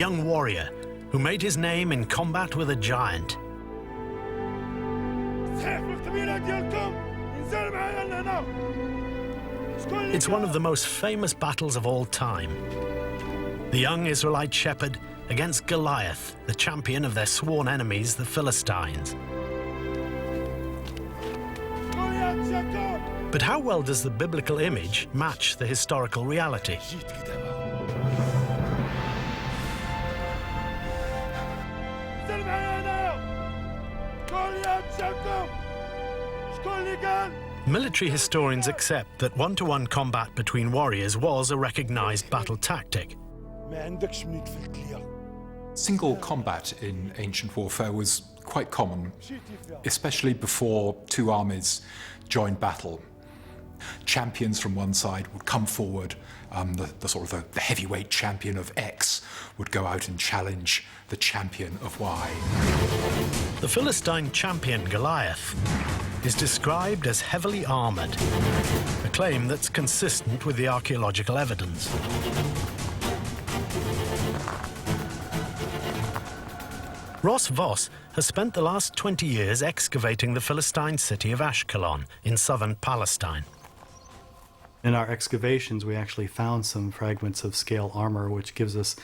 young warrior who made his name in combat with a giant. It's one of the most famous battles of all time. The young Israelite shepherd against Goliath, the champion of their sworn enemies, the Philistines. But how well does the biblical image match the historical reality? Military historians accept that one-to-one combat between warriors was a recognized battle tactic. Single combat in ancient warfare was quite common, especially before two armies joined battle. Champions from one side would come forward, the heavyweight champion of X would go out and challenge the champion of Y. The Philistine champion Goliath is described as heavily armored, a claim that's consistent with the archaeological evidence. Ross Voss has spent the last 20 years excavating the Philistine city of Ashkelon in southern Palestine. In our excavations, we actually found some fragments of scale armor, which gives us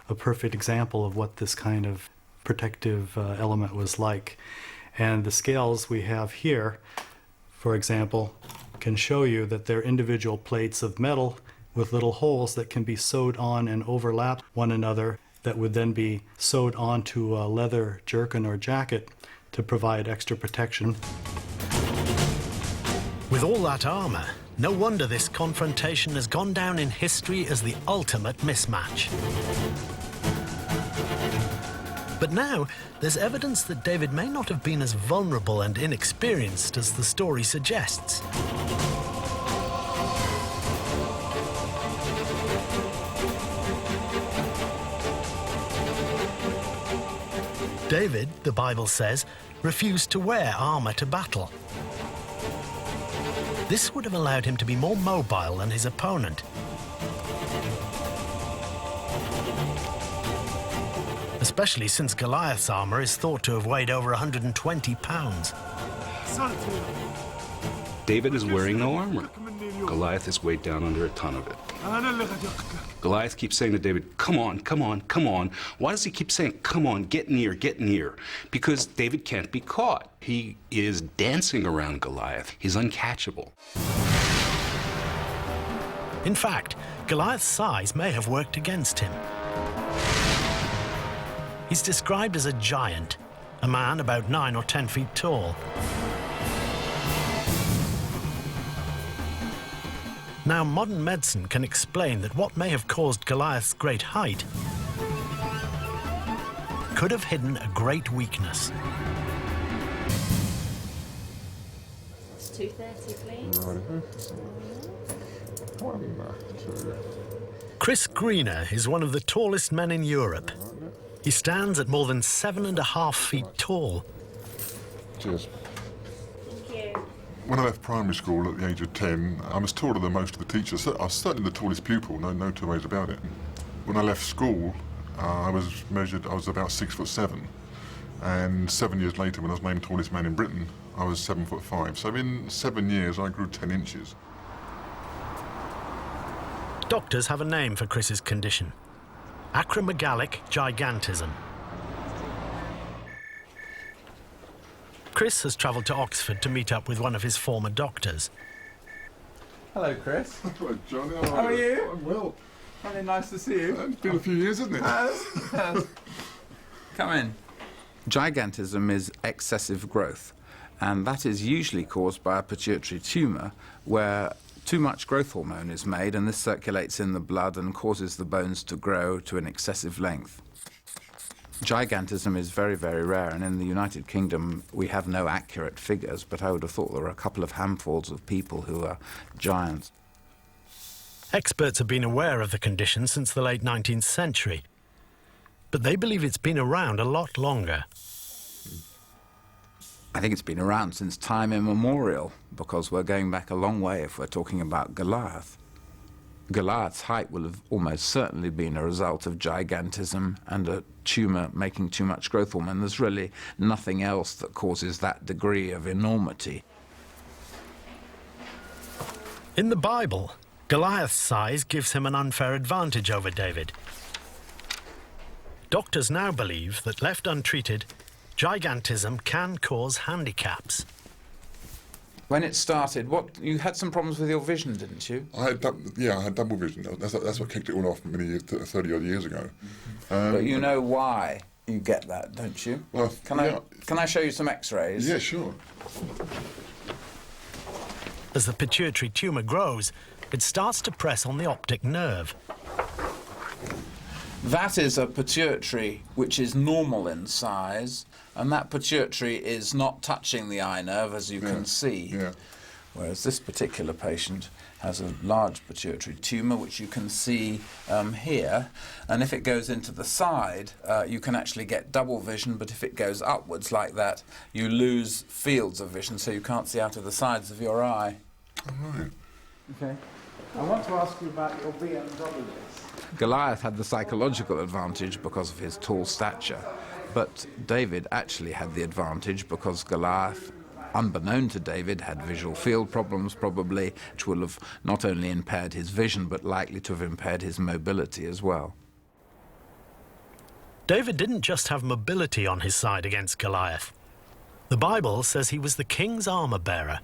a perfect example of what this kind of protective element was like. And the scales we have here, for example, can show you that they're individual plates of metal with little holes that can be sewed on and overlap one another, that would then be sewed onto a leather jerkin or jacket to provide extra protection. With all that armor, no wonder this confrontation has gone down in history as the ultimate mismatch. But now, there's evidence that David may not have been as vulnerable and inexperienced as the story suggests. David, the Bible says, refused to wear armor to battle. This would have allowed him to be more mobile than his opponent. Especially since Goliath's armor is thought to have weighed over 120 pounds. David is wearing no armor. Goliath is weighed down under a ton of it. Goliath keeps saying to David, come on, come on, come on. Why does he keep saying, come on, get near, get near? Because David can't be caught. He is dancing around Goliath. He's uncatchable. In fact, Goliath's size may have worked against him. He's described as a giant, a man about 9 or 10 feet tall. Now, modern medicine can explain that what may have caused Goliath's great height could have hidden a great weakness. It's 2:30, please. Chris Greener is one of the tallest men in Europe. He stands at more than 7.5 feet tall. Cheers. Thank you. When I left primary school at the age of 10, I was taller than most of the teachers. I was certainly the tallest pupil, no two ways about it. When I left school, I was about 6'7", and 7 years later, when I was named tallest man in Britain, I was 7'5". So in 7 years, I grew 10 inches. Doctors have a name for Chris's condition: acromegalic gigantism. Chris has travelled to Oxford to meet up with one of his former doctors. Hello, Chris. Hello, Johnny. How are you? I'm well. Very nice to see you. It's been a few years, hasn't it? Yes. Come in. Gigantism is excessive growth, and that is usually caused by a pituitary tumour where too much growth hormone is made, and this circulates in the blood and causes the bones to grow to an excessive length. Gigantism is very, very rare, and in the United Kingdom we have no accurate figures, but I would have thought there were a couple of handfuls of people who are giants. Experts have been aware of the condition since the late 19th century, but they believe it's been around a lot longer. I think it's been around since time immemorial, because we're going back a long way if we're talking about Goliath. Goliath's height will have almost certainly been a result of gigantism and a tumour making too much growth hormone. There's really nothing else that causes that degree of enormity. In the Bible, Goliath's size gives him an unfair advantage over David. Doctors now believe that left untreated, gigantism can cause handicaps. When it started, you had some problems with your vision, didn't you? I had double vision. That's what kicked it all off many years, 30 odd years ago. But you know why you get that, don't you? Well, Can I show you some X-rays? Yeah, sure. As the pituitary tumour grows, it starts to press on the optic nerve. That is a pituitary which is normal in size, and that pituitary is not touching the eye nerve, as you can see. Yeah. Whereas this particular patient has a large pituitary tumour, which you can see here, and if it goes into the side, you can actually get double vision, but if it goes upwards like that, you lose fields of vision, so you can't see out of the sides of your eye. All right. Okay. I want to ask you about your BMWs. Goliath had the psychological advantage because of his tall stature, but David actually had the advantage because Goliath, unbeknown to David, had visual field problems probably, which will have not only impaired his vision but likely to have impaired his mobility as well. David didn't just have mobility on his side against Goliath. The Bible says he was the king's armour-bearer.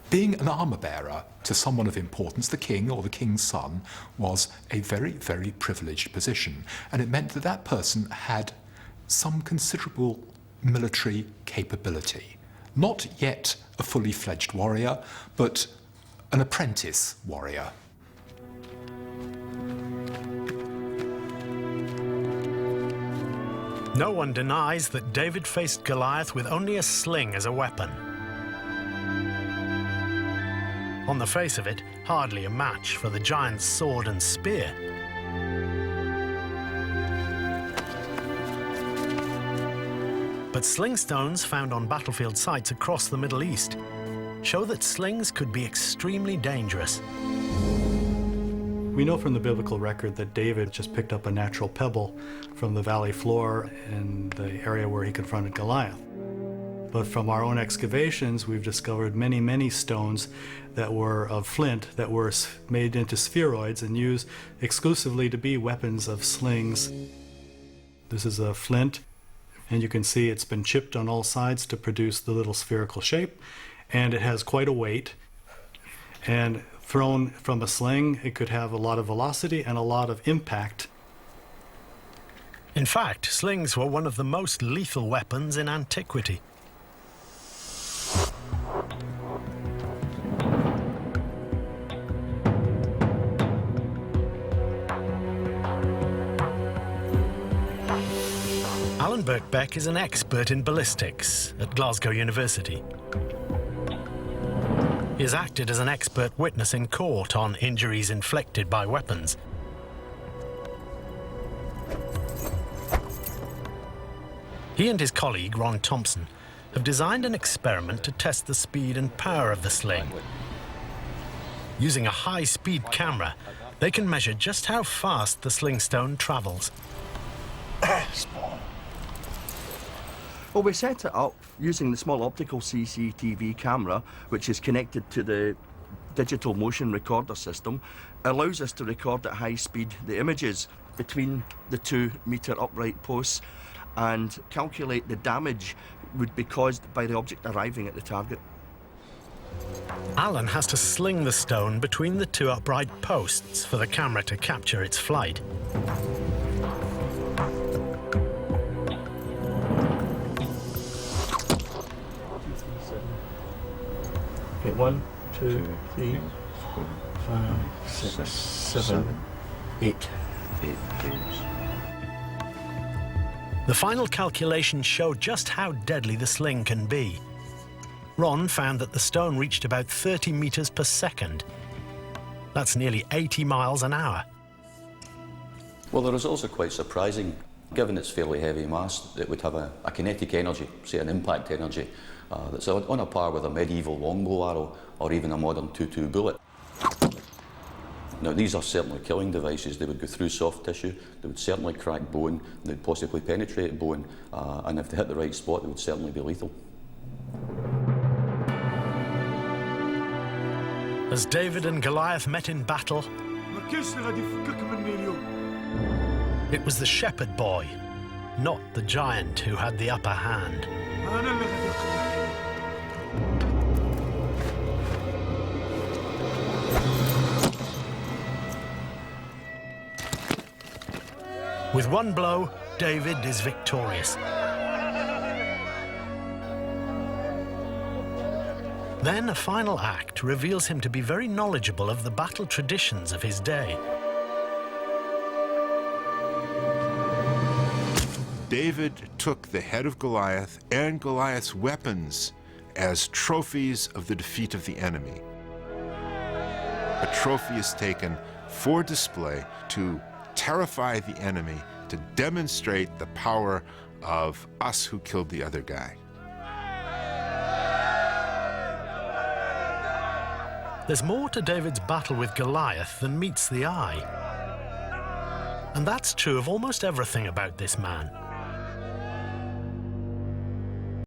Being an armour-bearer to someone of importance, the king or the king's son, was a very, very privileged position. And it meant that that person had some considerable military capability. Not yet a fully fledged warrior, but an apprentice warrior. No one denies that David faced Goliath with only a sling as a weapon. On the face of it, hardly a match for the giant's sword and spear. But sling stones found on battlefield sites across the Middle East show that slings could be extremely dangerous. We know from the biblical record that David just picked up a natural pebble from the valley floor in the area where he confronted Goliath. But from our own excavations, we've discovered many, many stones that were of flint that were made into spheroids and used exclusively to be weapons of slings. This is a flint, and you can see it's been chipped on all sides to produce the little spherical shape, and it has quite a weight. And thrown from a sling, it could have a lot of velocity and a lot of impact. In fact, slings were one of the most lethal weapons in antiquity. Alan Birkbeck is an expert in ballistics at Glasgow University. He has acted as an expert witness in court on injuries inflicted by weapons. He and his colleague, Ron Thompson, have designed an experiment to test the speed and power of the sling. Using a high-speed camera, they can measure just how fast the sling stone travels. Well, we set it up using the small optical CCTV camera, which is connected to the digital motion recorder system. It allows us to record at high speed the images between the 2-metre upright posts and calculate the damage would be caused by the object arriving at the target. Alan has to sling the stone between the 2 upright posts for the camera to capture its flight. Okay, 1, 2, 3, 5, 6, 7, 8. The final calculations show just how deadly the sling can be. Ron found that the stone reached about 30 metres per second. That's nearly 80 miles an hour. Well, the results are quite surprising. Given its fairly heavy mass, it would have a kinetic energy, say an impact energy, that's on a par with a medieval longbow arrow or even a modern .22 bullet. Now, these are certainly killing devices. They would go through soft tissue, they would certainly crack bone, they would possibly penetrate bone, and if they hit the right spot, they would certainly be lethal. As David and Goliath met in battle, it was the shepherd boy, not the giant, who had the upper hand. With one blow, David is victorious. Then a final act reveals him to be very knowledgeable of the battle traditions of his day. David took the head of Goliath and Goliath's weapons as trophies of the defeat of the enemy. A trophy is taken for display to terrify the enemy, to demonstrate the power of us who killed the other guy. There's more to David's battle with Goliath than meets the eye. And that's true of almost everything about this man.